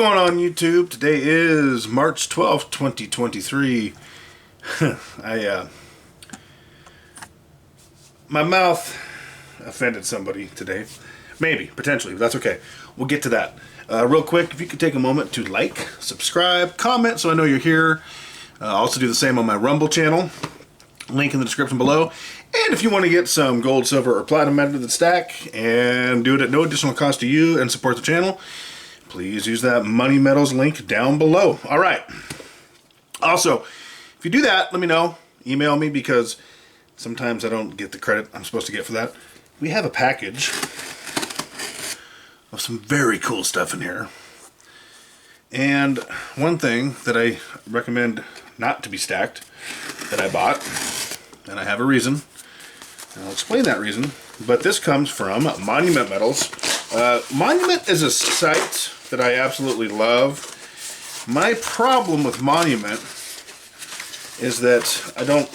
going on YouTube? Today is March 12th, 2023. My mouth offended somebody today. Maybe, potentially, but that's okay. We'll get to that. Real quick, if you could take a moment to like, subscribe, comment so I know you're here. Also do the same on my Rumble channel. Link in the description below. And if you want to get some gold, silver, or platinum method stack and do it at no additional cost to you and support the channel, please use that MoneyMetals link down below. All right. Also, if you do that, let me know. Email me because sometimes I don't get the credit I'm supposed to get for that. We have a package of some very cool stuff in here. And one thing that I recommend not to be stacked that I bought, and I have a reason, and I'll explain that reason, but this comes from MoneyMetals. Monument is a site that I absolutely love. My problem with Monument is that I don't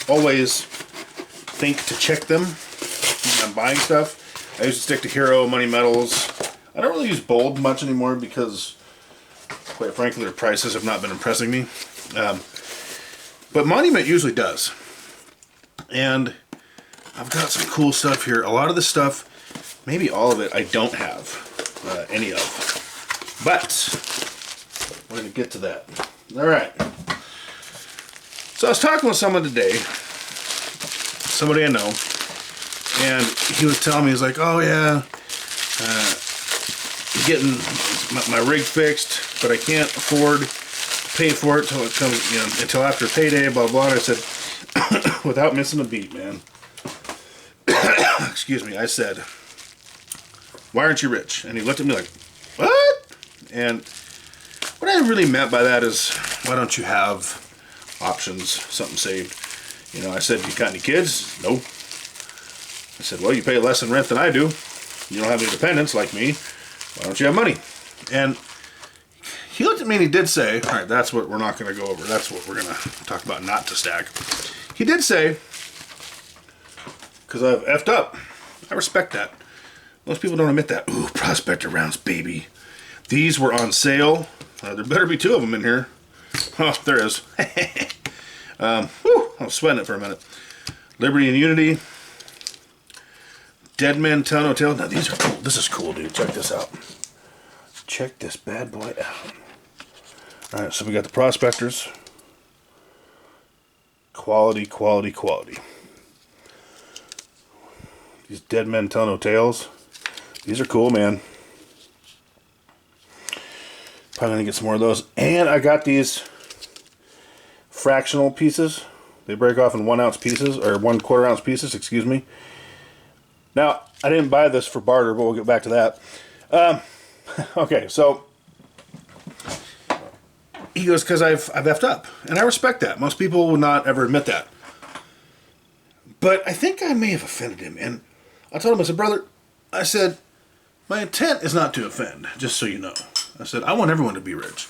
always think to check them when I'm buying stuff. I used to stick to Hero, MoneyMetals. I don't really use Bold much anymore because, quite frankly, their prices have not been impressing me. But Monument usually does. And I've got some cool stuff here. A lot of the stuff, maybe all of it, I don't have any of. But we're going to get to that. All right. So I was talking with someone today, somebody I know, and he was telling me, he's like, oh yeah, getting my rig fixed, but I can't afford to pay for it until it comes, until after payday, blah, blah. And I said, without missing a beat, man. Excuse me, I said, why aren't you rich? And he looked at me like, what? And what I really meant by that is, why don't you have options, something saved? You know, I said, you got any kids? Nope. I said, well, you pay less in rent than I do. You don't have any dependents like me. Why don't you have money? And he looked at me and he did say, all right, that's what we're not going to go over. That's what we're going to talk about not to stack. He did say, because I've effed up. I respect that. Most people don't admit that. Ooh, prospector rounds, baby. These were on sale. There better be two of them in here. Oh, there is. Whew, I was sweating it for a minute. Liberty and Unity. Dead Man Tell No Tale. Now these are cool. This is cool, dude. Check this out. Check this bad boy out. Alright, so we got the prospectors. Quality, quality, quality. These Dead Men Tell No Tales. These are cool, man. Probably gonna get some more of those. And I got these fractional pieces. They break off in 1 ounce pieces, or 1/4 ounce pieces, excuse me. Now, I didn't buy this for barter, but we'll get back to that. Okay, so he goes, because I've effed up. And I respect that. Most people would not ever admit that. But I think I may have offended him. And I told him, I said, brother, I said, my intent is not to offend, just so you know. I said, I want everyone to be rich.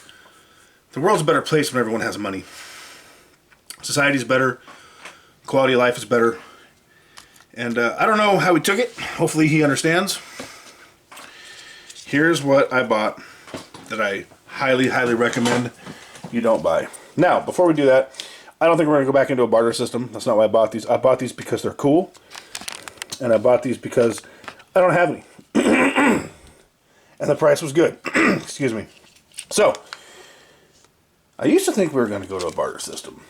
The world's a better place when everyone has money. Society's better. Quality of life is better. And I don't know how he took it. Hopefully he understands. Here's what I bought that I highly, highly recommend you don't buy. Now, before we do that, I don't think we're going to go back into a barter system. That's not why I bought these. I bought these because they're cool. And I bought these because I don't have any. And the price was good. Excuse me. So, I used to think we were going to go to a barter system.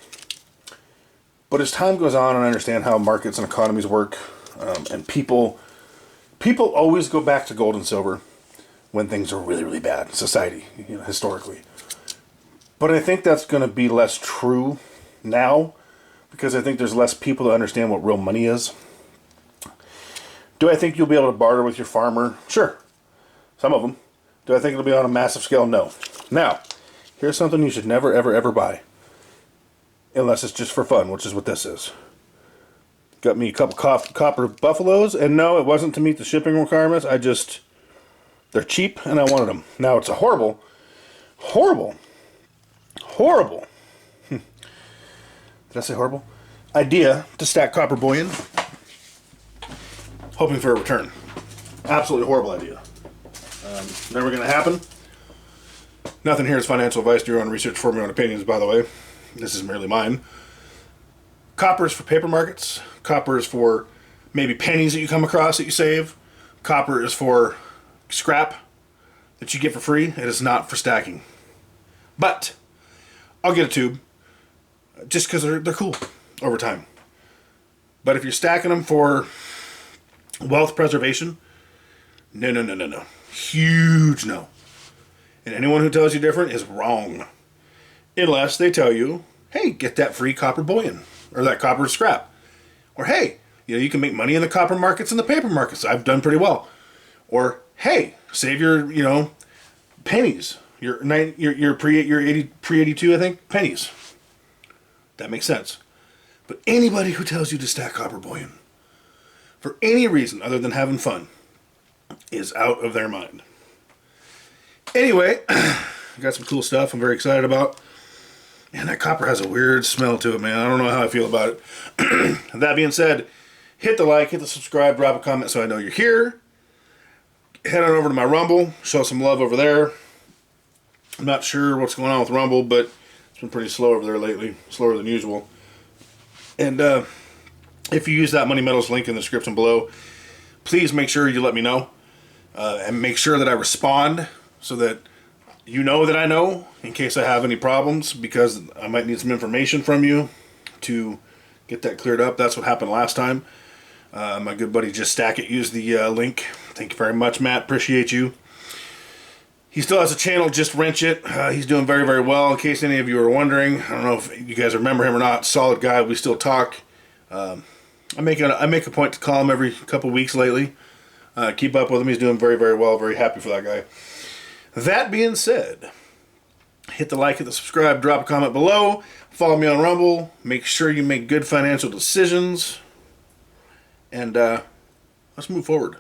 But as time goes on and I understand how markets and economies work, and people always go back to gold and silver when things are really, really bad in society, historically. But I think that's going to be less true now because I think there's less people that understand what real money is. Do I think you'll be able to barter with your farmer? Sure. Some of them. Do I think it'll be on a massive scale? No. Now, here's something you should never, ever, ever buy. Unless it's just for fun, which is what this is. Got me a couple copper buffaloes, and no, it wasn't to meet the shipping requirements. They're cheap, and I wanted them. Now, it's a horrible did I say horrible? Idea to stack copper bullion, hoping for a return. Absolutely horrible idea. Never going to happen. Nothing here is financial advice. Do your own research, form your own opinions, by the way. This is merely mine. Copper is for paper markets. Copper is for maybe pennies that you come across that you save. Copper is for scrap that you get for free. It is not for stacking. But I'll get a tube just because they're cool over time. But if you're stacking them for wealth preservation, no. Huge no. And anyone who tells you different is wrong. Unless they tell you, hey, get that free copper bullion or that copper scrap. Or hey, you can make money in the copper markets and the paper markets. I've done pretty well. Or hey, save your pennies. Your pre-82, I think, pennies. That makes sense. But anybody who tells you to stack copper bullion for any reason other than having fun is out of their mind. Anyway, I got some cool stuff I'm very excited about. Man, that copper has a weird smell to it, man. I don't know how I feel about it. That being said, hit the like, hit the subscribe, drop a comment so I know you're here. Head on over to my Rumble, show some love over there. I'm not sure what's going on with Rumble, but it's been pretty slow over there lately, slower than usual. And if you use that MoneyMetals link in the description below, please make sure you let me know. And make sure that I respond so that you know that I know in case I have any problems, because I might need some information from you to get that cleared up. That's what happened last time. My good buddy Just Stack It used the link. Thank you very much, Matt. Appreciate you. He still has a channel, Just Wrench It. He's doing very, very well. In case any of you are wondering, I don't know if you guys remember him or not. Solid guy. We still talk. I make a point to call him every couple weeks lately. Keep up with him. He's doing very, very well. Very happy for that guy. That being said, hit the like, hit the subscribe, drop a comment below. Follow me on Rumble. Make sure you make good financial decisions. And let's move forward.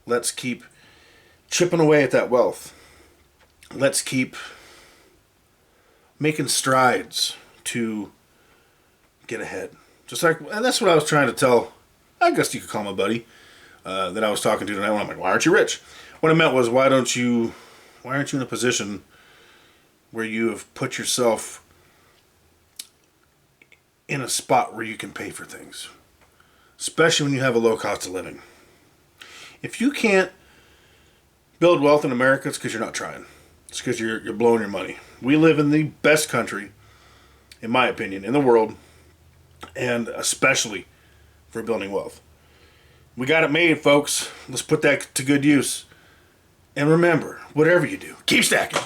Let's keep chipping away at that wealth. Let's keep making strides to get ahead. Just like, and that's what I was trying to tell, I guess you could call my buddy, that I was talking to tonight when I'm like, why aren't you rich? What I meant was, why aren't you in a position where you have put yourself in a spot where you can pay for things? Especially when you have a low cost of living. If you can't build wealth in America, it's because you're not trying. It's because you're blowing your money. We live in the best country, in my opinion, in the world, and especially for building wealth. We got it made, folks. Let's put that to good use. And remember, whatever you do, keep stacking.